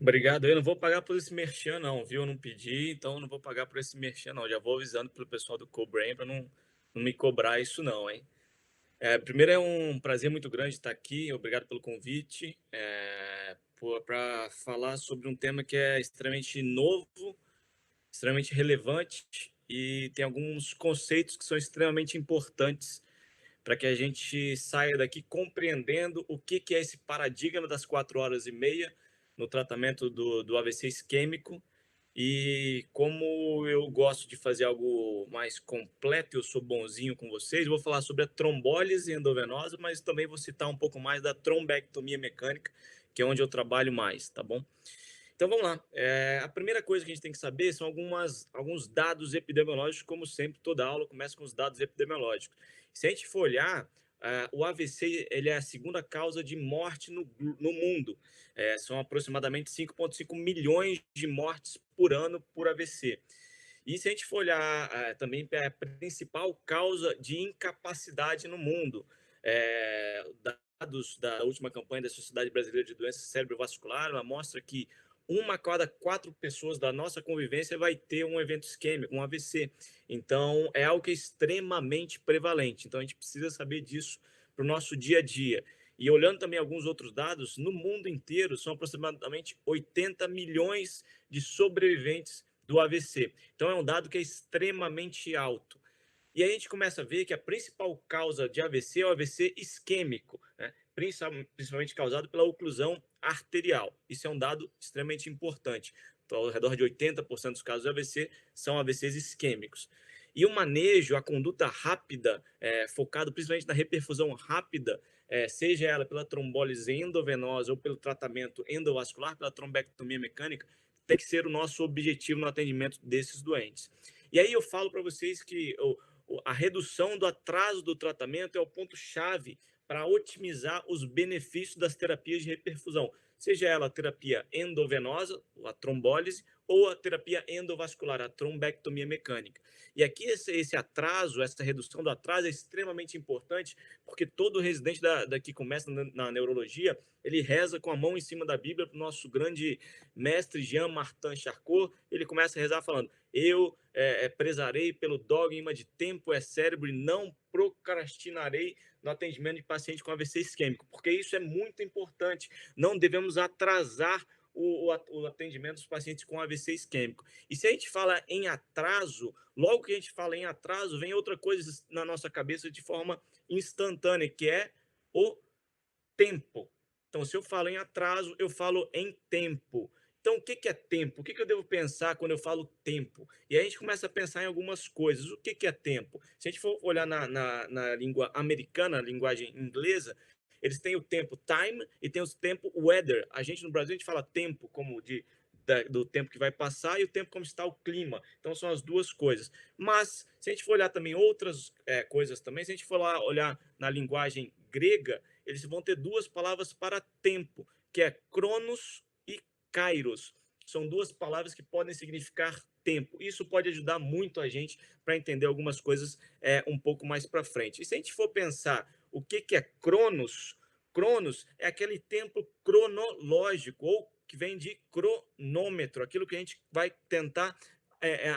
Obrigado. Eu não vou pagar por esse merchan não, viu? Eu não pedi, então eu não vou pagar por esse merchan não. Já vou avisando pro pessoal do Cobrain para não me cobrar isso não, hein? Primeiro é um prazer muito grande estar aqui. Obrigado pelo convite, para falar sobre um tema que é extremamente novo, extremamente relevante e tem alguns conceitos que são extremamente importantes para que a gente saia daqui compreendendo o que é esse paradigma das 4 horas e meia no tratamento do AVC isquêmico. E como eu gosto de fazer algo mais completo, eu sou bonzinho com vocês, vou falar sobre a trombólise endovenosa, mas também vou citar um pouco mais da trombectomia mecânica, que é onde eu trabalho mais, tá bom? Então vamos lá. A primeira coisa que a gente tem que saber são alguns dados epidemiológicos, como sempre, toda aula começa com os dados epidemiológicos. Se a gente for olhar, o AVC ele é a segunda causa de morte no mundo. São aproximadamente 5,5 milhões de mortes por ano por AVC. E se a gente for olhar também para a principal causa de incapacidade no mundo, dados da última campanha da Sociedade Brasileira de Doenças Cerebrovasculares, ela mostra que uma a cada 4 pessoas da nossa convivência vai ter um evento isquêmico, um AVC. Então, é algo que é extremamente prevalente. Então, a gente precisa saber disso para o nosso dia a dia. E olhando também alguns outros dados, no mundo inteiro são aproximadamente 80 milhões de sobreviventes do AVC. Então, é um dado que é extremamente alto. E aí a gente começa a ver que a principal causa de AVC é o AVC isquêmico, né? Principalmente causado pela oclusão arterial. Isso é um dado extremamente importante. Então, ao redor de 80% dos casos de AVC são AVCs isquêmicos. E o manejo, a conduta rápida, focado principalmente na reperfusão rápida, seja ela pela trombólise endovenosa ou pelo tratamento endovascular, pela trombectomia mecânica, tem que ser o nosso objetivo no atendimento desses doentes. E aí eu falo para vocês que a redução do atraso do tratamento é o ponto-chave para otimizar os benefícios das terapias de reperfusão, seja ela a terapia endovenosa, a trombólise, ou a terapia endovascular, a trombectomia mecânica. E aqui esse atraso, essa redução do atraso é extremamente importante, porque todo residente que começa na neurologia, ele reza com a mão em cima da Bíblia para o nosso grande mestre Jean-Martin Charcot, ele começa a rezar falando: eu prezarei pelo dogma de tempo é cérebro e não procrastinarei no atendimento de paciente com AVC isquêmico, porque isso é muito importante. Não devemos atrasar o atendimento dos pacientes com AVC isquêmico. E se a gente fala em atraso, logo que a gente fala em atraso, vem outra coisa na nossa cabeça de forma instantânea, que é o tempo. Então, se eu falo em atraso, eu falo em tempo. Então, o que é tempo? O que eu devo pensar quando eu falo tempo? E aí a gente começa a pensar em algumas coisas. O que é tempo? Se a gente for olhar na língua americana, na linguagem inglesa, eles têm o tempo time e tem o tempo weather. A gente no Brasil a gente fala tempo como do tempo que vai passar e o tempo como está o clima. Então são as duas coisas. Mas se a gente for olhar também outras coisas também, se a gente for lá olhar na linguagem grega, eles vão ter duas palavras para tempo, que é cronos e kairos. São duas palavras que podem significar tempo. Isso pode ajudar muito a gente para entender algumas coisas um pouco mais para frente. E se a gente for pensar o que é cronos, cronos é aquele tempo cronológico, ou que vem de cronômetro, aquilo que a gente vai tentar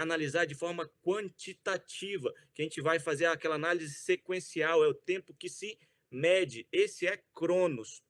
analisar de forma quantitativa, que a gente vai fazer aquela análise sequencial, é o tempo que se mede, esse é Cronos.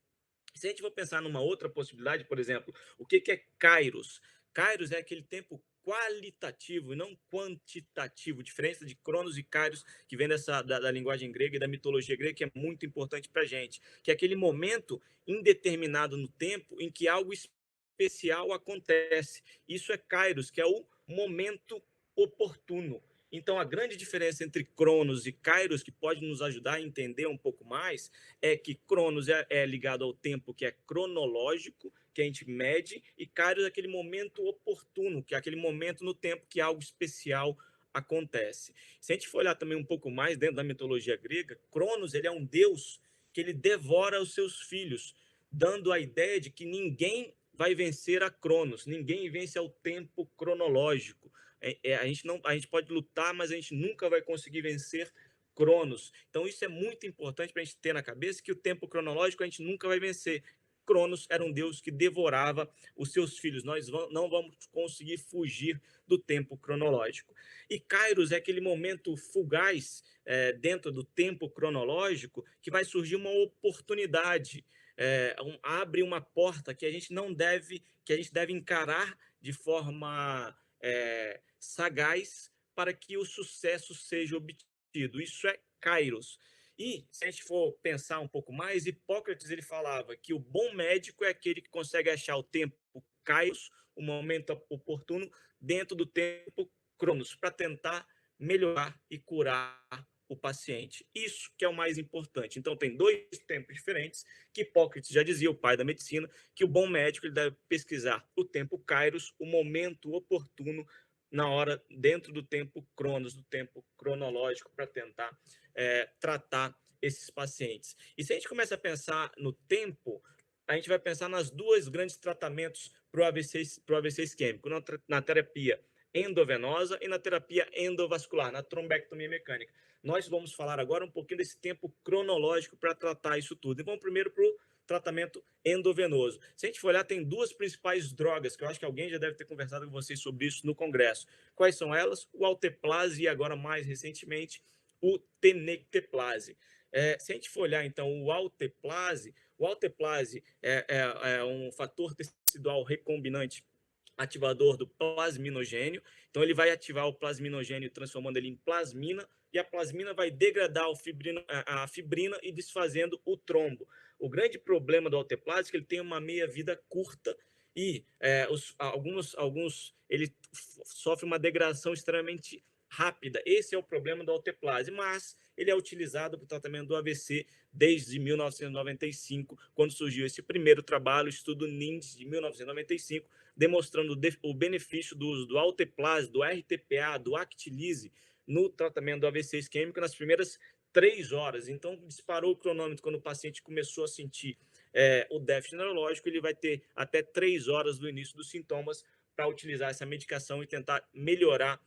Se a gente for pensar numa outra possibilidade, por exemplo, o que é Kairos? Kairos é aquele tempo qualitativo e não quantitativo, diferença de Cronos e Kairos, que vem da linguagem grega e da mitologia grega, que é muito importante para a gente, que é aquele momento indeterminado no tempo em que algo especial acontece. Isso é Kairos, que é o momento oportuno. Então, a grande diferença entre Cronos e Kairos, que pode nos ajudar a entender um pouco mais, é que Cronos é ligado ao tempo que é cronológico, que a gente mede, e Kairos é aquele momento oportuno, que é aquele momento no tempo que algo especial acontece. Se a gente for olhar também um pouco mais dentro da mitologia grega, Cronos ele é um deus que ele devora os seus filhos, dando a ideia de que ninguém vai vencer a Cronos, ninguém vence ao tempo cronológico. A gente pode lutar, mas a gente nunca vai conseguir vencer Cronos. Então, isso é muito importante para a gente ter na cabeça, que o tempo cronológico a gente nunca vai vencer. Cronos era um deus que devorava os seus filhos. Nós não vamos conseguir fugir do tempo cronológico. E Kairos é aquele momento fugaz dentro do tempo cronológico que vai surgir uma oportunidade, abre uma porta que a gente não deve, que a gente deve encarar de forma sagaz para que o sucesso seja obtido. Isso é Kairos. E se a gente for pensar um pouco mais, Hipócrates ele falava que o bom médico é aquele que consegue achar o tempo Kairos, o momento oportuno, dentro do tempo Cronos, para tentar melhorar e curar o paciente. Isso que é o mais importante. Então, tem dois tempos diferentes, que Hipócrates já dizia, o pai da medicina, que o bom médico ele deve pesquisar o tempo Kairos, o momento oportuno, na hora, dentro do tempo Cronos, do tempo cronológico, para tentar tratar esses pacientes. E se a gente começa a pensar no tempo, a gente vai pensar nas duas grandes tratamentos para o AVC isquêmico, na terapia endovenosa e na terapia endovascular, na trombectomia mecânica. Nós vamos falar agora um pouquinho desse tempo cronológico para tratar isso tudo. E vamos primeiro para o tratamento endovenoso. Se a gente for olhar, tem duas principais drogas, que eu acho que alguém já deve ter conversado com vocês sobre isso no congresso. Quais são elas? O Alteplase e agora, mais recentemente, o Tenecteplase. Se a gente for olhar, então, o Alteplase é um fator tecidual recombinante ativador do plasminogênio. Então, ele vai ativar o plasminogênio, transformando ele em plasmina, e a plasmina vai degradar a fibrina e desfazendo o trombo. O grande problema do alteplase é que ele tem uma meia-vida curta e alguns ele sofre uma degradação extremamente rápida. Esse é o problema do alteplase, mas ele é utilizado para o tratamento do AVC desde 1995, quando surgiu esse primeiro trabalho, o estudo NINDS de 1995, demonstrando o benefício do uso do alteplase, do RTPA, do Actilise no tratamento do AVC isquêmico nas primeiras 3 horas. Então, disparou o cronômetro quando o paciente começou a sentir o déficit neurológico, ele vai ter até 3 horas do início dos sintomas para utilizar essa medicação e tentar melhorar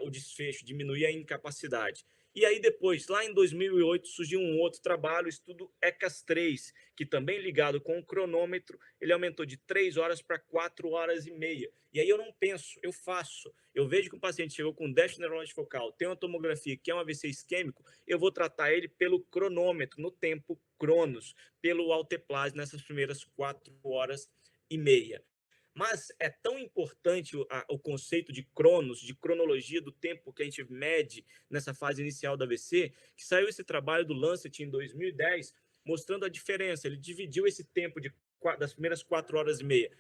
o desfecho, diminuir a incapacidade. E aí depois, lá em 2008, surgiu um outro trabalho, o estudo ECAS-3, que também ligado com o cronômetro, ele aumentou de 3 horas para 4 horas e meia. E aí eu não penso, eu faço. Eu vejo que o paciente chegou com déficit neurológico focal, tem uma tomografia que é um AVC isquêmico, eu vou tratar ele pelo cronômetro, no tempo Cronos, pelo alteplase nessas primeiras 4 horas e meia. Mas é tão importante o conceito de cronos, de cronologia do tempo que a gente mede nessa fase inicial da AVC, que saiu esse trabalho do Lancet em 2010, mostrando a diferença. Ele dividiu esse tempo das primeiras 4 horas e meia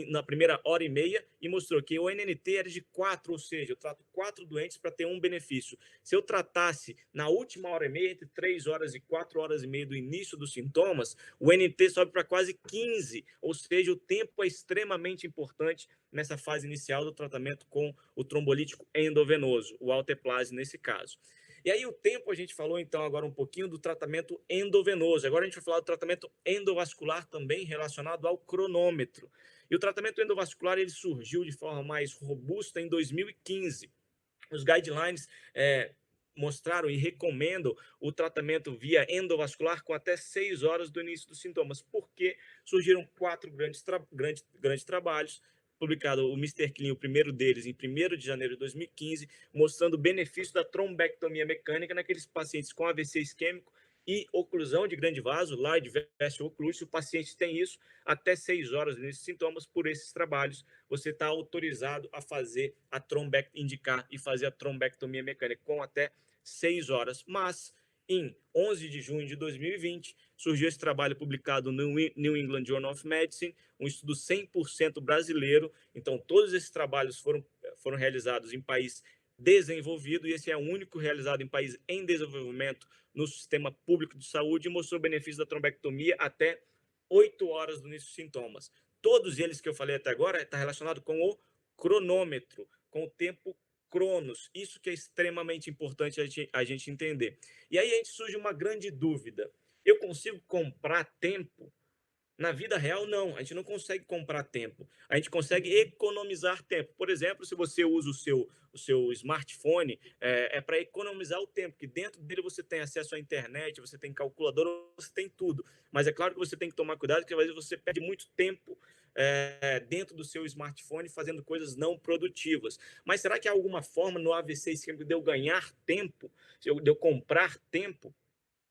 na primeira hora e meia e mostrou que o NNT era de 4, ou seja, eu trato 4 doentes para ter um benefício. Se eu tratasse na última hora e meia, entre 3 horas e 4 horas e meia do início dos sintomas, o NNT sobe para quase 15, ou seja, o tempo é extremamente importante nessa fase inicial do tratamento com o trombolítico endovenoso, o alteplase nesse caso. E aí o tempo, a gente falou então agora um pouquinho do tratamento endovenoso. Agora a gente vai falar do tratamento endovascular também relacionado ao cronômetro. E o tratamento endovascular ele surgiu de forma mais robusta em 2015. Os guidelines mostraram e recomendam o tratamento via endovascular com até 6 horas do início dos sintomas, porque surgiram 4 grandes trabalhos, publicado o Mr. Clean, o primeiro deles, em 1º de janeiro de 2015, mostrando o benefício da trombectomia mecânica naqueles pacientes com AVC isquêmico e oclusão de grande vaso, large vessel occlusion. Se o paciente tem isso, até 6 horas nesses sintomas, por esses trabalhos, você está autorizado a fazer indicar e fazer a trombectomia mecânica com até 6 horas. Mas, em 11 de junho de 2020, surgiu esse trabalho publicado no New England Journal of Medicine, um estudo 100% brasileiro. Então, todos esses trabalhos foram realizados em país desenvolvido, e esse é o único realizado em país em desenvolvimento no sistema público de saúde, e mostrou benefícios da trombectomia até 8 horas do início dos sintomas. Todos eles que eu falei até agora está relacionado com o cronômetro, com o tempo Cronos. Isso que é extremamente importante a gente entender. E aí a gente surge uma grande dúvida. Eu consigo comprar tempo Na vida real, não, a gente não consegue comprar tempo, a gente consegue economizar tempo. Por exemplo, se você usa o seu smartphone, para economizar o tempo, que dentro dele você tem acesso à internet, você tem calculadora, você tem tudo. Mas é claro que você tem que tomar cuidado, porque às vezes você perde muito tempo dentro do seu smartphone fazendo coisas não produtivas. Mas será que há alguma forma no AVC isquêmico de eu ganhar tempo, de eu comprar tempo?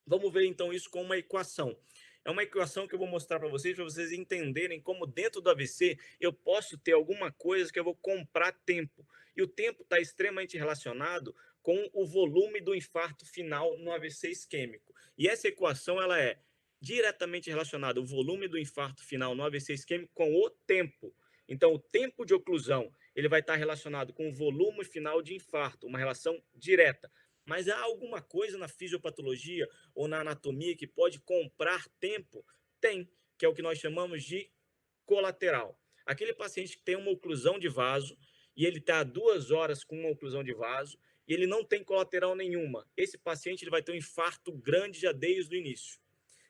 Vamos ver então isso com uma equação. É uma equação que eu vou mostrar para vocês entenderem como dentro do AVC eu posso ter alguma coisa que eu vou comprar tempo. E o tempo está extremamente relacionado com o volume do infarto final no AVC isquêmico. E essa equação ela é diretamente relacionada, o volume do infarto final no AVC isquêmico, com o tempo. Então, o tempo de oclusão ele vai estar relacionado com o volume final de infarto, uma relação direta. Mas há alguma coisa na fisiopatologia ou na anatomia que pode comprar tempo? Tem, que é o que nós chamamos de colateral. Aquele paciente que tem uma oclusão de vaso e ele está 2 horas com uma oclusão de vaso e ele não tem colateral nenhuma. Esse paciente ele vai ter um infarto grande já desde o início.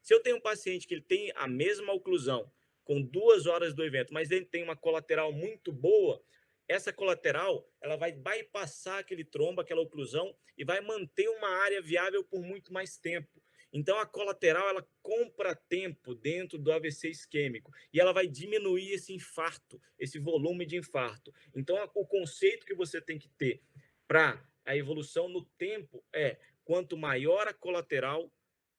Se eu tenho um paciente que ele tem a mesma oclusão com 2 horas do evento, mas ele tem uma colateral muito boa, essa colateral ela vai bypassar aquele trombo, aquela oclusão e vai manter uma área viável por muito mais tempo. Então a colateral ela compra tempo dentro do AVC isquêmico e ela vai diminuir esse infarto, esse volume de infarto. Então o conceito que você tem que ter para a evolução no tempo é quanto maior a colateral,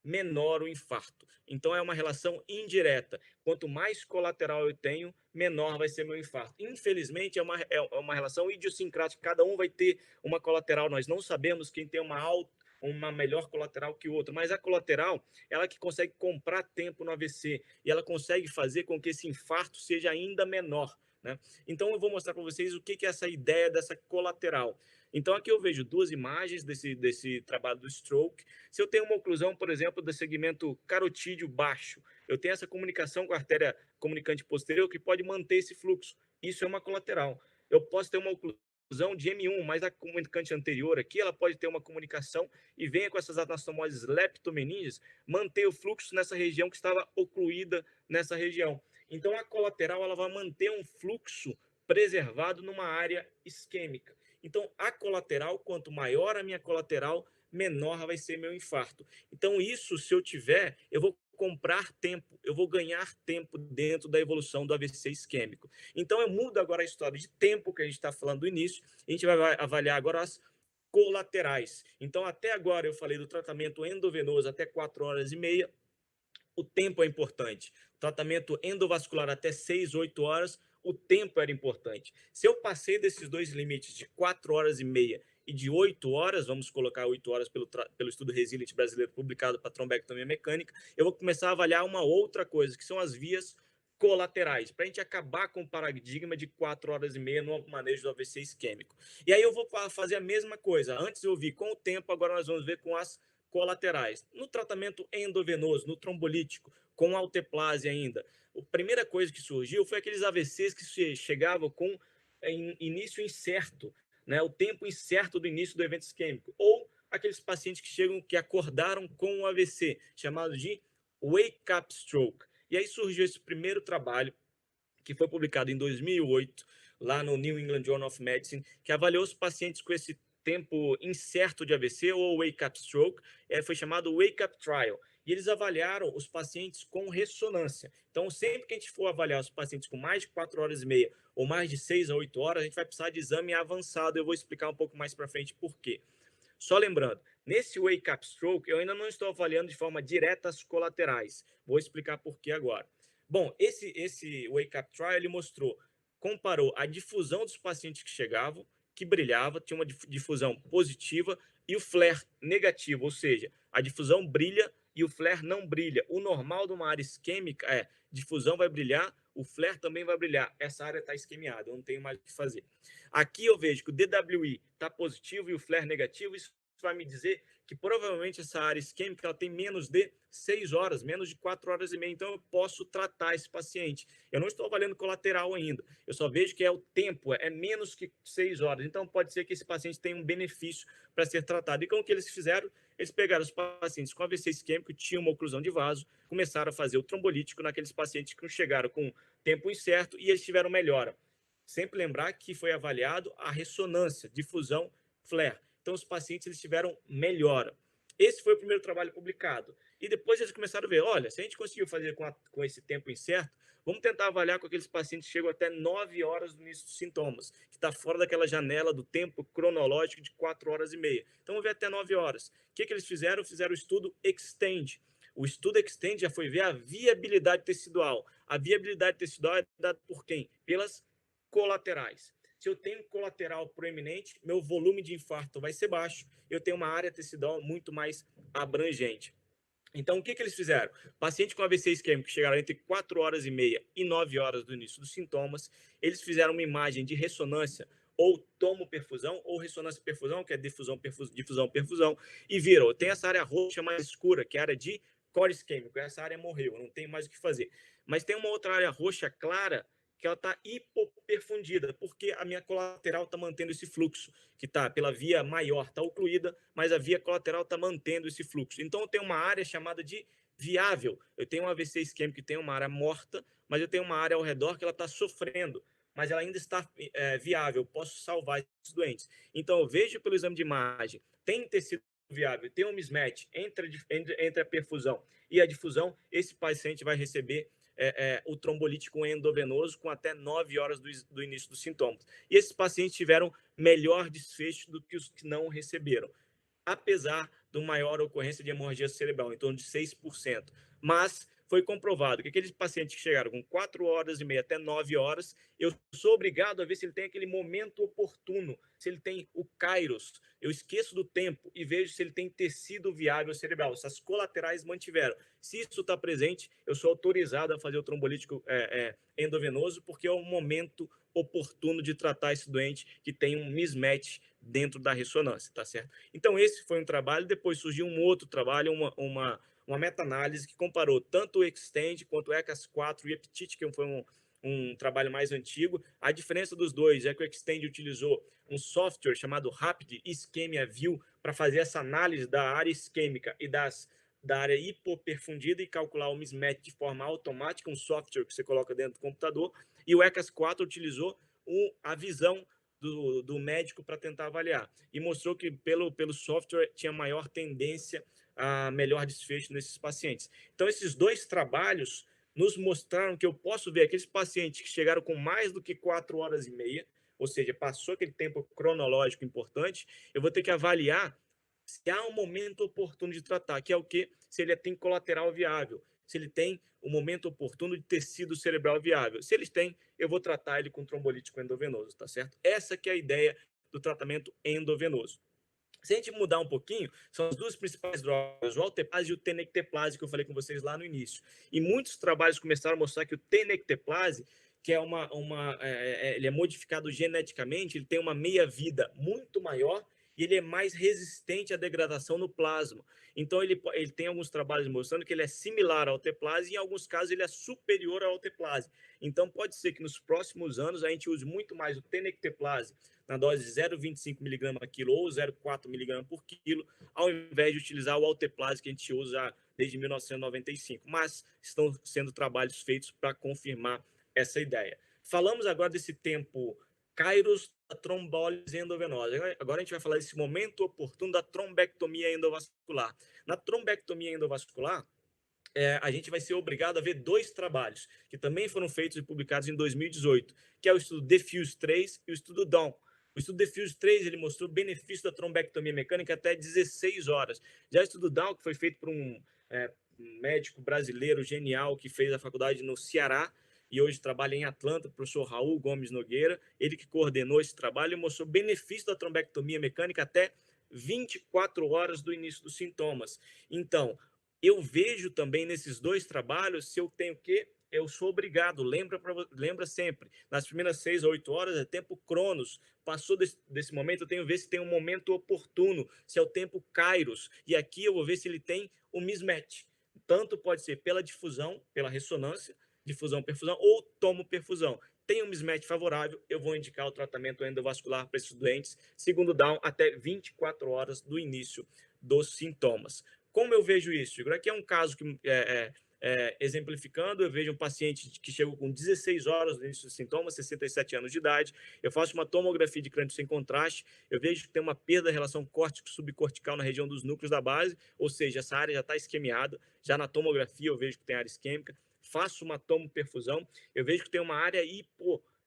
menor o infarto. Então é uma relação indireta. Quanto mais colateral eu tenho, menor vai ser meu infarto. Infelizmente é uma relação idiosincrática. Cada um vai ter uma colateral. Nós não sabemos quem tem uma melhor colateral que o outro, mas a colateral ela que consegue comprar tempo no AVC e ela consegue fazer com que esse infarto seja ainda menor, né? Então eu vou mostrar para vocês o que é essa ideia dessa colateral. Então aqui eu vejo duas imagens desse trabalho do stroke. Se eu tenho uma oclusão, por exemplo, do segmento carotídeo baixo, eu tenho essa comunicação com a artéria comunicante posterior que pode manter esse fluxo. Isso é uma colateral. Eu posso ter uma oclusão de M1, mas a comunicante anterior aqui, ela pode ter uma comunicação e venha com essas anastomoses leptomeninges manter o fluxo nessa região que estava ocluída nessa região. Então a colateral ela vai manter um fluxo preservado numa área isquêmica. Então, a colateral, quanto maior a minha colateral, menor vai ser meu infarto. Então, isso, se eu tiver, eu vou comprar tempo, eu vou ganhar tempo dentro da evolução do AVC isquêmico. Então, eu mudo agora a história de tempo que a gente está falando do início, a gente vai avaliar agora as colaterais. Então, até agora eu falei do tratamento endovenoso até 4 horas e meia, o tempo é importante. Tratamento endovascular até 6, 8 horas, o tempo era importante. Se eu passei desses dois limites de 4 horas e meia e de 8 horas, vamos colocar 8 horas pelo estudo Resilient brasileiro publicado para trombectomia mecânica, eu vou começar a avaliar uma outra coisa, que são as vias colaterais, para a gente acabar com o paradigma de 4 horas e meia no manejo do AVC isquêmico. E aí eu vou fazer a mesma coisa. Antes eu vi com o tempo, agora nós vamos ver com as colaterais. No tratamento endovenoso, no trombolítico, com alteplase ainda, a primeira coisa que surgiu foi aqueles AVCs que chegavam com início incerto, né? O tempo incerto do início do evento isquêmico, ou aqueles pacientes que chegam, que acordaram com o AVC, chamado de wake-up stroke. E aí surgiu esse primeiro trabalho, que foi publicado em 2008, lá no New England Journal of Medicine, que avaliou os pacientes com esse tempo incerto de AVC ou wake-up stroke, foi chamado wake-up trial. E eles avaliaram os pacientes com ressonância. Então, sempre que a gente for avaliar os pacientes com mais de 4 horas e meia ou mais de 6 a 8 horas, a gente vai precisar de exame avançado. Eu vou explicar um pouco mais para frente por quê. Só lembrando, nesse wake-up stroke, eu ainda não estou avaliando de forma direta as colaterais. Vou explicar por que agora. Bom, esse wake-up trial ele comparou a difusão dos pacientes que chegavam, que brilhava, tinha uma difusão positiva, e o flare negativo, ou seja, a difusão brilha e o flare não brilha. O normal de uma área isquêmica é difusão vai brilhar, o flare também vai brilhar. Essa área está isquemiada, eu não tenho mais o que fazer. Aqui eu vejo que o DWI está positivo e o flare negativo, isso vai me dizer que provavelmente essa área isquêmica ela tem menos de 6 horas, menos de 4 horas e meia, então eu posso tratar esse paciente. Eu não estou avaliando colateral ainda, eu só vejo que é o tempo, é menos que 6 horas, então pode ser que esse paciente tenha um benefício para ser tratado. E com o que eles fizeram? Eles pegaram os pacientes com AVC isquêmico, tinham uma oclusão de vaso, começaram a fazer o trombolítico naqueles pacientes que chegaram com tempo incerto e eles tiveram melhora. Sempre lembrar que foi avaliado a ressonância, difusão, flare. Então, os pacientes eles tiveram melhora. Esse foi o primeiro trabalho publicado. E depois eles começaram a ver, olha, se a gente conseguiu fazer com esse tempo incerto, vamos tentar avaliar com aqueles pacientes que chegam até 9 horas no início dos sintomas, que está fora daquela janela do tempo cronológico de 4 horas e meia. Então, vamos ver até 9 horas. O que eles fizeram? Fizeram o estudo Extend. O estudo Extend já foi ver a viabilidade tecidual. A viabilidade tecidual é dada por quem? Pelas colaterais. Se eu tenho colateral proeminente, meu volume de infarto vai ser baixo, eu tenho uma área tecidual muito mais abrangente. Então, o que eles fizeram? Paciente com AVC isquêmico que chegaram entre 4 horas e meia e 9 horas do início dos sintomas, eles fizeram uma imagem de ressonância ou tomoperfusão ou ressonância-perfusão, que é difusão-perfusão, e viram, tem essa área roxa mais escura, que é a área de core isquêmico, essa área morreu, não tem mais o que fazer. Mas tem uma outra área roxa clara, que ela está hipoperfundida, porque a minha colateral está mantendo esse fluxo, que está pela via maior, está ocluída, mas a via colateral está mantendo esse fluxo. Então, eu tenho uma área chamada de viável. Eu tenho um AVC isquêmico que tem uma área morta, mas eu tenho uma área ao redor que ela está sofrendo, mas ela ainda está viável, eu posso salvar esses doentes. Então, eu vejo pelo exame de imagem, tem tecido viável, tem um mismatch entre a perfusão e a difusão, esse paciente vai receber o trombolítico endovenoso com até 9 horas do início dos sintomas. E esses pacientes tiveram melhor desfecho do que os que não receberam, apesar de maior ocorrência de hemorragia cerebral, em torno de 6%. Mas foi comprovado que aqueles pacientes que chegaram com 4 horas e meia até 9 horas, eu sou obrigado a ver se ele tem aquele momento oportuno, se ele tem o kairos. Eu esqueço do tempo e vejo se ele tem tecido viável cerebral, se as colaterais mantiveram. Se isso está presente, eu sou autorizado a fazer o trombolítico endovenoso, porque é o momento oportuno de tratar esse doente que tem um mismatch dentro da ressonância, tá certo? Então, esse foi um trabalho. Depois surgiu um outro trabalho, uma meta-análise que comparou tanto o Extend quanto o ECAS-4 e o EPTIT, que foi um trabalho mais antigo. A diferença dos dois é que o Extend utilizou um software chamado Rapid Ischemia View para fazer essa análise da área isquêmica e da área hipoperfundida e calcular o mismatch de forma automática, um software que você coloca dentro do computador. E o ECAS-4 utilizou a visão do médico para tentar avaliar. E mostrou que, pelo software, tinha maior tendência a melhor desfecho nesses pacientes. Então, esses dois trabalhos nos mostraram que eu posso ver aqueles pacientes que chegaram com mais do que 4 horas e meia, ou seja, passou aquele tempo cronológico importante, eu vou ter que avaliar se há um momento oportuno de tratar, que é o quê? Se ele tem colateral viável, se ele tem um momento oportuno de tecido cerebral viável. Se eles têm, eu vou tratar ele com trombolítico endovenoso, tá certo? Essa que é a ideia do tratamento endovenoso. Se a gente mudar um pouquinho, são as duas principais drogas, o alteplase e o tenecteplase, que eu falei com vocês lá no início. E muitos trabalhos começaram a mostrar que o tenecteplase, que é ele é modificado geneticamente, ele tem uma meia-vida muito maior e ele é mais resistente à degradação no plasma. Então, ele tem alguns trabalhos mostrando que ele é similar ao alteplase e, em alguns casos, ele é superior ao alteplase. Então, pode ser que nos próximos anos a gente use muito mais o tenecteplase na dose de 0,25 mg por quilo ou 0,4 mg por quilo, ao invés de utilizar o alteplase que a gente usa desde 1995. Mas estão sendo trabalhos feitos para confirmar essa ideia. Falamos agora desse tempo kairos da trombólise endovenosa. Agora a gente vai falar desse momento oportuno da trombectomia endovascular. Na trombectomia endovascular, a gente vai ser obrigado a ver dois trabalhos, que também foram feitos e publicados em 2018, que é o estudo DEFUSE 3 e o estudo DAWN. O estudo DEFUSE 3 ele mostrou benefício da trombectomia mecânica até 16 horas. Já o estudo DAWN, que foi feito por um médico brasileiro genial que fez a faculdade no Ceará e hoje trabalha em Atlanta, o professor Raul Gomes Nogueira, ele que coordenou esse trabalho e mostrou benefício da trombectomia mecânica até 24 horas do início dos sintomas. Então, eu vejo também nesses dois trabalhos se eu tenho que eu sou obrigado, lembra sempre, nas primeiras 6 a 8 horas é tempo cronos, passou desse momento, eu tenho que ver se tem um momento oportuno, se é o tempo kairos, e aqui eu vou ver se ele tem o mismatch. Tanto pode ser pela difusão, pela ressonância, difusão, perfusão, ou tomo perfusão. Tem um mismatch favorável, eu vou indicar o tratamento endovascular para esses doentes, segundo down, até 24 horas do início dos sintomas. Como eu vejo isso, Igor? Aqui é um caso que exemplificando, eu vejo um paciente que chegou com 16 horas no início dos sintomas, 67 anos de idade, eu faço uma tomografia de crânio sem contraste, eu vejo que tem uma perda da relação córtico-subcortical na região dos núcleos da base, ou seja, essa área já está isquemiada, já na tomografia eu vejo que tem área isquêmica, faço uma tomoperfusão, eu vejo que tem uma área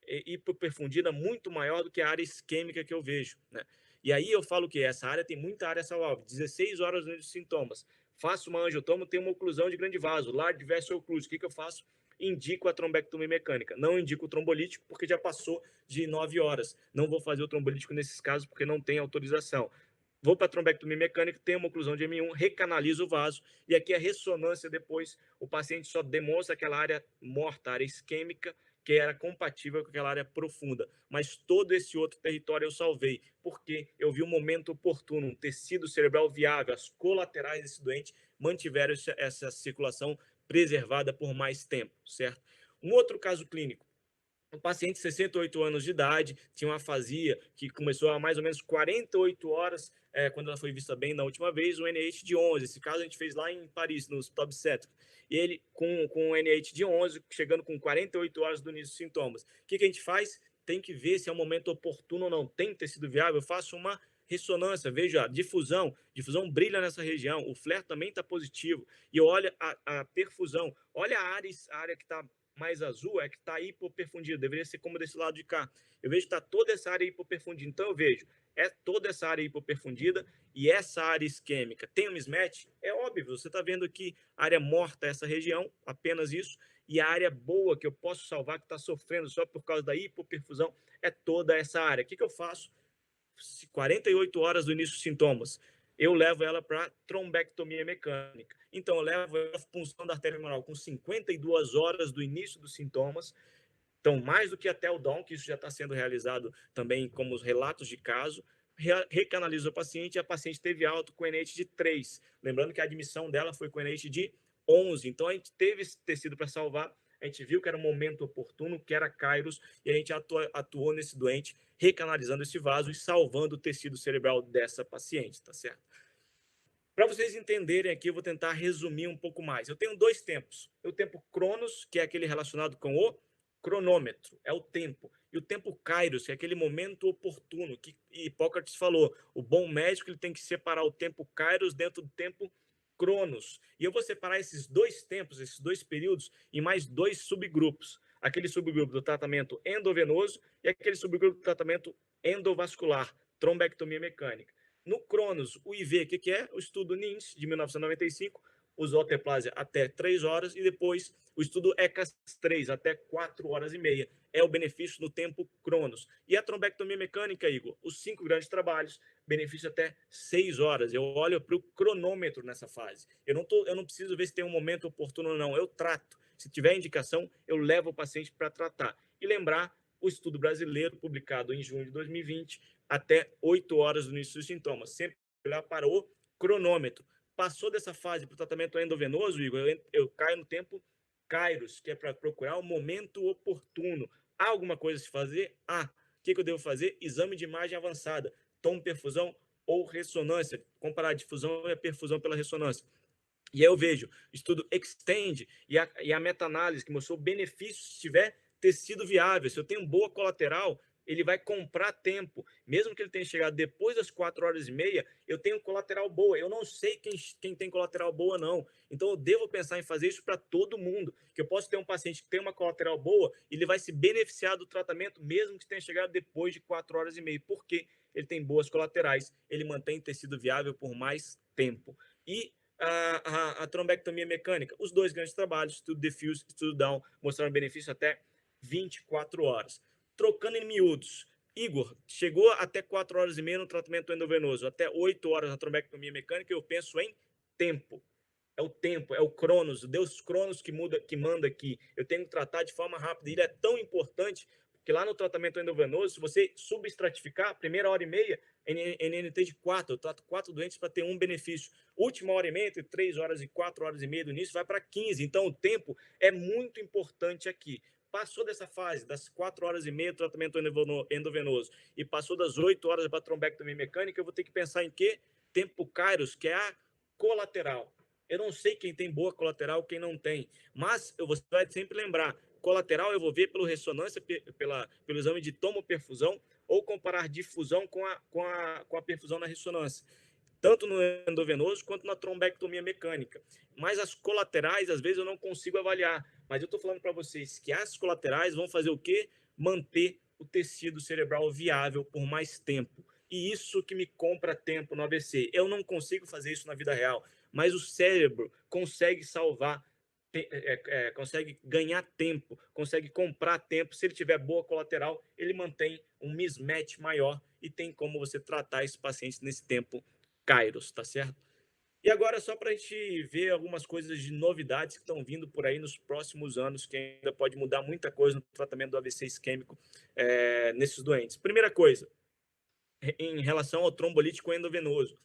hipoperfundida muito maior do que a área isquêmica que eu vejo, né? E aí eu falo que essa área tem muita área salvável, 16 horas de sintomas. Faço uma angiotomo, tenho uma oclusão de grande vaso, large vessel occlusion. O que eu faço? Indico a trombectomia mecânica. Não indico o trombolítico porque já passou de 9 horas. Não vou fazer o trombolítico nesses casos porque não tem autorização. Vou para a trombectomia mecânica, tenho uma oclusão de M1, recanalizo o vaso, e aqui a ressonância depois, o paciente só demonstra aquela área morta, área isquêmica, que era compatível com aquela área profunda. Mas todo esse outro território eu salvei, porque eu vi um momento oportuno, um tecido cerebral viável, as colaterais desse doente mantiveram essa circulação preservada por mais tempo, certo? Um outro caso clínico, um paciente de 68 anos de idade, tinha uma afasia que começou há mais ou menos 48 horas, quando ela foi vista bem na última vez, um NH de 11. Esse caso a gente fez lá em Paris, no Hospital Obstétrico. E ele, com um NH de 11, chegando com 48 horas do início dos sintomas. O que a gente faz? Tem que ver se é um momento oportuno ou não. Tem tecido viável? Eu faço uma ressonância, vejo a difusão brilha nessa região, o flare também está positivo, e olha a perfusão, olha a área que está mais azul é que está hipoperfundida, deveria ser como desse lado de cá. Eu vejo que está toda essa área hipoperfundida, então eu vejo, toda essa área hipoperfundida e essa área isquêmica. Tem um mismatch? É óbvio, você está vendo aqui área morta essa região, apenas isso, e a área boa que eu posso salvar, que está sofrendo só por causa da hipoperfusão, é toda essa área. O que eu faço? 48 horas do início dos sintomas, eu levo ela para trombectomia mecânica. Então, eu levo a punção da artéria femoral com 52 horas do início dos sintomas. Então, mais do que até o DOM, que isso já está sendo realizado também como os relatos de caso, recanaliza o paciente e a paciente teve alta com NH de 3. Lembrando que a admissão dela foi com NH de 11. Então, a gente teve esse tecido para salvar, a gente viu que era um momento oportuno, que era Kairos, e a gente atuou nesse doente, recanalizando esse vaso e salvando o tecido cerebral dessa paciente, tá certo? Para vocês entenderem aqui, eu vou tentar resumir um pouco mais. Eu tenho dois tempos. O tempo Cronos, que é aquele relacionado com o cronômetro, é o tempo. E o tempo Kairos, que é aquele momento oportuno, que Hipócrates falou. O bom médico ele tem que separar o tempo Kairos dentro do tempo Cronos. E eu vou separar esses dois tempos, esses dois períodos, em mais dois subgrupos. Aquele subgrupo do tratamento endovenoso e aquele subgrupo do tratamento endovascular, trombectomia mecânica. No Cronos, o IV, que é? O estudo NINS, de 1995, usou a terplásia até 3 horas, e depois o estudo ECAS-3, até 4 horas e meia. É o benefício no tempo Cronos. E a trombectomia mecânica, Igor, os 5 grandes trabalhos, benefício até 6 horas. Eu olho para o cronômetro nessa fase. Eu não preciso ver se tem um momento oportuno ou não, eu trato. Se tiver indicação, eu levo o paciente para tratar. E lembrar o estudo brasileiro, publicado em junho de 2020, até 8 horas do início dos sintomas. Sempre olhar para o cronômetro. Passou dessa fase para o tratamento endovenoso, Igor, eu caio no tempo Kairos, que é para procurar o momento oportuno. Há alguma coisa a se fazer? O que eu devo fazer? Exame de imagem avançada, perfusão ou ressonância, comparar a difusão e a perfusão pela ressonância. E aí eu vejo, estudo Extend e a meta-análise que mostrou benefícios se tiver tecido viável. Se eu tenho boa colateral, ele vai comprar tempo. Mesmo que ele tenha chegado depois das 4 horas e meia, eu tenho colateral boa. Eu não sei quem tem colateral boa, não. Então, eu devo pensar em fazer isso para todo mundo. Que eu posso ter um paciente que tem uma colateral boa, e ele vai se beneficiar do tratamento, mesmo que tenha chegado depois de 4 horas e meia. Porque ele tem boas colaterais, ele mantém tecido viável por mais tempo. E a trombectomia mecânica, os dois grandes trabalhos, estudo Diffuse, estudo Down, mostraram benefício até 24 horas. Trocando em miúdos, Igor, chegou até 4 horas e meia no tratamento endovenoso, até 8 horas na trombectomia mecânica, eu penso em tempo. é o tempo, é o Cronos, o Deus Cronos que muda, que manda aqui. Eu tenho que tratar de forma rápida. Ele é tão importante que lá no tratamento endovenoso, se você substratificar, primeira hora e meia, NNT de 4, eu trato 4 doentes para ter um benefício. Última hora e meia, entre 3 horas e 4 horas e meia do início, vai para 15. Então, o tempo é muito importante aqui. Passou dessa fase, das 4 horas e meia do tratamento endovenoso, e passou das 8 horas para trombectomia mecânica, eu vou ter que pensar em quê? Tempo Kairos, que é a colateral. Eu não sei quem tem boa colateral e quem não tem, mas você vai sempre lembrar, colateral eu vou ver pela ressonância, pelo exame de tomoperfusão, ou comparar difusão com a perfusão na ressonância, tanto no endovenoso quanto na trombectomia mecânica. Mas as colaterais, às vezes, eu não consigo avaliar. Mas eu estou falando para vocês que as colaterais vão fazer o quê? Manter o tecido cerebral viável por mais tempo. E isso que me compra tempo no AVC. Eu não consigo fazer isso na vida real, mas o cérebro consegue salvar, consegue ganhar tempo, consegue comprar tempo. Se ele tiver boa colateral, ele mantém um mismatch maior e tem como você tratar esses pacientes nesse tempo Kairos, tá certo? E agora, só para a gente ver algumas coisas de novidades que estão vindo por aí nos próximos anos, que ainda pode mudar muita coisa no tratamento do AVC isquêmico nesses doentes. Primeira coisa, em relação ao trombolítico endovenoso.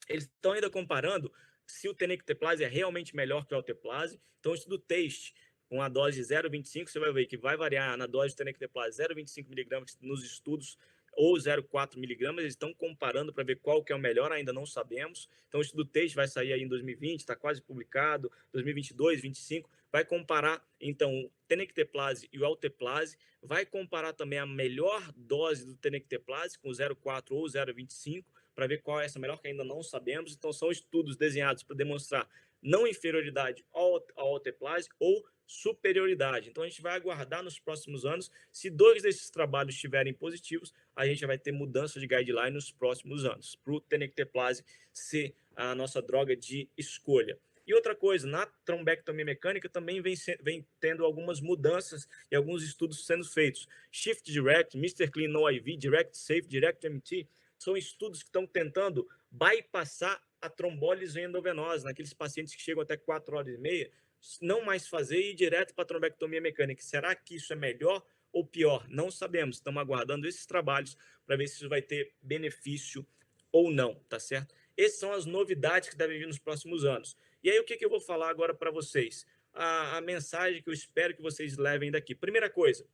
Eles estão ainda comparando se o tenecteplase é realmente melhor que o alteplase. Então, o estudo TASTE, com a dose de 0,25, você vai ver que vai variar na dose de tenecteplase 0,25 miligramas nos estudos ou 0,4 miligramas. Eles estão comparando para ver qual que é o melhor, ainda não sabemos. Então, o estudo TASTE vai sair aí em 2020, está quase publicado, 2022, 2025. Vai comparar, então, o tenecteplase e o alteplase. Vai comparar também a melhor dose do tenecteplase com 0,4 ou 0,25 para ver qual é essa melhor, que ainda não sabemos. Então, são estudos desenhados para demonstrar não inferioridade ao alteplase ou superioridade. Então, a gente vai aguardar nos próximos anos. Se 2 desses trabalhos estiverem positivos, a gente vai ter mudança de guideline nos próximos anos, para o tenecteplase ser a nossa droga de escolha. E outra coisa, na trombectomia mecânica também vem tendo algumas mudanças e alguns estudos sendo feitos. Shift Direct, Mr. Clean No IV, Direct Safe, Direct MT, são estudos que estão tentando bypassar a trombólise endovenosa, naqueles pacientes que chegam até 4 horas e meia, não mais fazer e ir direto para a trombectomia mecânica. Será que isso é melhor ou pior? Não sabemos. Estamos aguardando esses trabalhos para ver se isso vai ter benefício ou não, tá certo? Essas são as novidades que devem vir nos próximos anos. E aí, o que eu vou falar agora para vocês? A mensagem que eu espero que vocês levem daqui. Primeira coisa,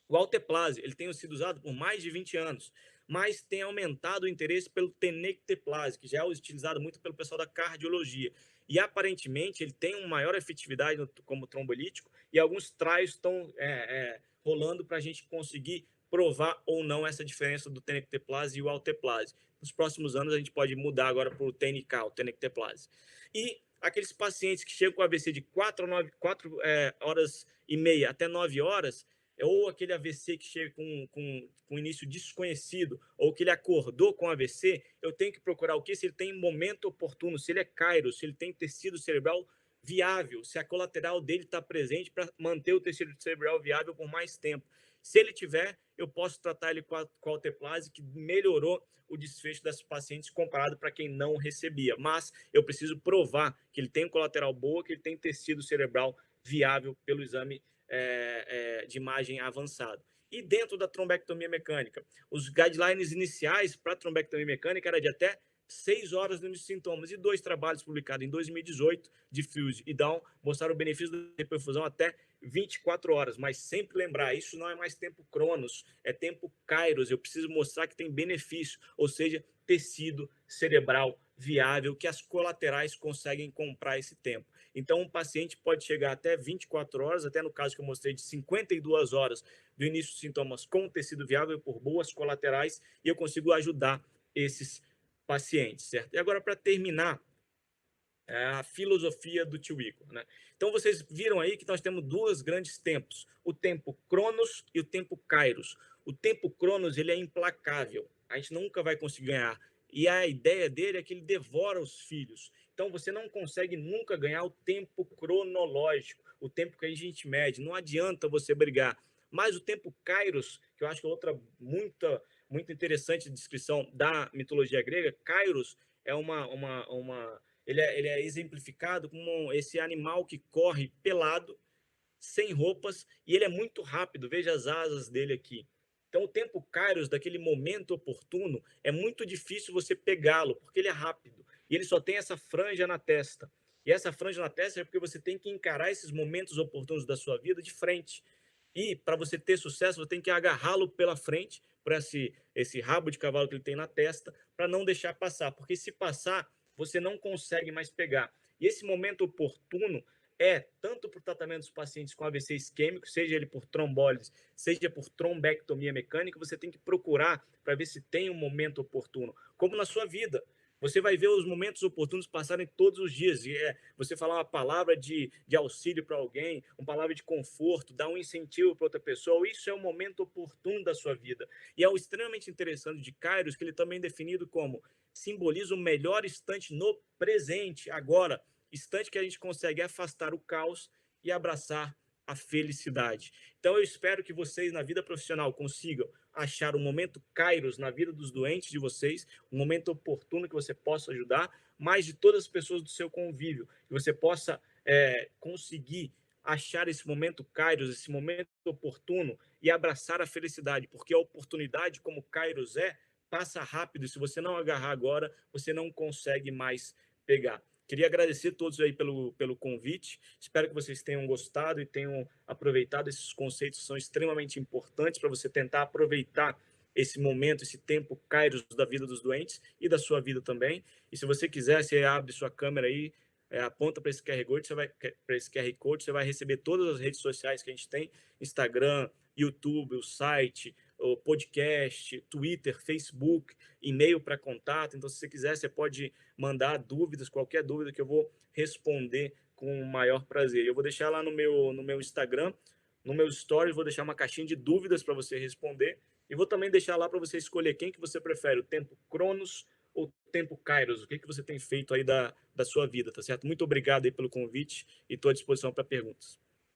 o alteplase, ele tem sido usado por mais de 20 anos, mas tem aumentado o interesse pelo tenecteplase, que já é utilizado muito pelo pessoal da cardiologia. E aparentemente ele tem uma maior efetividade como trombolítico, e alguns trials estão rolando para a gente conseguir provar ou não essa diferença do tenecteplase e o alteplase. Nos próximos anos a gente pode mudar agora para o TNK, o tenecteplase. E aqueles pacientes que chegam com AVC de 4 horas e meia até 9 horas, ou aquele AVC que chega com início desconhecido, ou que ele acordou com AVC, eu tenho que procurar o quê? Se ele tem momento oportuno, se ele é Cairo, se ele tem tecido cerebral viável, se a colateral dele está presente para manter o tecido cerebral viável por mais tempo. Se ele tiver, eu posso tratar ele com a alteplase, que melhorou o desfecho das pacientes comparado para quem não recebia. Mas eu preciso provar que ele tem colateral boa, que ele tem tecido cerebral viável pelo exame de imagem avançado. E dentro da trombectomia mecânica, os guidelines iniciais para a trombectomia mecânica era de até 6 horas nos sintomas, e 2 trabalhos publicados em 2018, de Fuse e Down, mostraram o benefício da reperfusão até 24 horas, mas sempre lembrar, isso não é mais tempo Cronos, é tempo Kairos, eu preciso mostrar que tem benefício, ou seja, tecido cerebral viável, que as colaterais conseguem comprar esse tempo. Então, um paciente pode chegar até 24 horas, até no caso que eu mostrei, de 52 horas do início dos sintomas com tecido viável por boas colaterais, e eu consigo ajudar esses pacientes, certo? E agora, para terminar, a filosofia do tio Igor, né? Então, vocês viram aí que nós temos 2 grandes tempos, o tempo Cronos e o tempo Kairos. O tempo Cronos, ele é implacável, a gente nunca vai conseguir ganhar, e a ideia dele é que ele devora os filhos. Então, você não consegue nunca ganhar o tempo cronológico, o tempo que a gente mede, não adianta você brigar. Mas o tempo Kairos, que eu acho que é outra muito interessante descrição da mitologia grega, Kairos é uma ele é exemplificado como esse animal que corre pelado, sem roupas, e ele é muito rápido. Veja as asas dele aqui. Então, o tempo Kairos, daquele momento oportuno, é muito difícil você pegá-lo, porque ele é rápido. E ele só tem essa franja na testa. E essa franja na testa é porque você tem que encarar esses momentos oportunos da sua vida de frente. E para você ter sucesso, você tem que agarrá-lo pela frente, para esse rabo de cavalo que ele tem na testa, para não deixar passar. Porque se passar, você não consegue mais pegar. E esse momento oportuno é tanto para o tratamento dos pacientes com AVC isquêmico, seja ele por trombólise, seja por trombectomia mecânica, você tem que procurar para ver se tem um momento oportuno. Como na sua vida. Você vai ver os momentos oportunos passarem todos os dias. E você falar uma palavra de auxílio para alguém, uma palavra de conforto, dar um incentivo para outra pessoa. Isso é o momento oportuno da sua vida. E é o extremamente interessante de Kairos, que ele também é definido como simboliza o melhor instante no presente, agora, instante que a gente consegue afastar o caos e abraçar a felicidade. Então eu espero que vocês na vida profissional consigam achar um momento Kairos na vida dos doentes de vocês, um momento oportuno que você possa ajudar, mais de todas as pessoas do seu convívio, que você possa conseguir achar esse momento Kairos, esse momento oportuno e abraçar a felicidade, porque a oportunidade, como Kairos passa rápido, e se você não agarrar agora, você não consegue mais pegar. Queria agradecer a todos aí pelo convite. Espero que vocês tenham gostado e tenham aproveitado. Esses conceitos são extremamente importantes para você tentar aproveitar esse momento, esse tempo Kairos da vida dos doentes e da sua vida também. E se você quiser, você abre sua câmera aí, aponta para esse QR Code, você vai receber todas as redes sociais que a gente tem, Instagram, YouTube, o site, o podcast, Twitter, Facebook, e-mail para contato. Então, se você quiser, você pode mandar dúvidas, qualquer dúvida que eu vou responder com o maior prazer. Eu vou deixar lá no meu Instagram, no meu stories, vou deixar uma caixinha de dúvidas para você responder. E vou também deixar lá para você escolher quem que você prefere, o tempo Cronos ou o tempo Kairos. O que você tem feito aí da sua vida, tá certo? Muito obrigado aí pelo convite e estou à disposição para perguntas.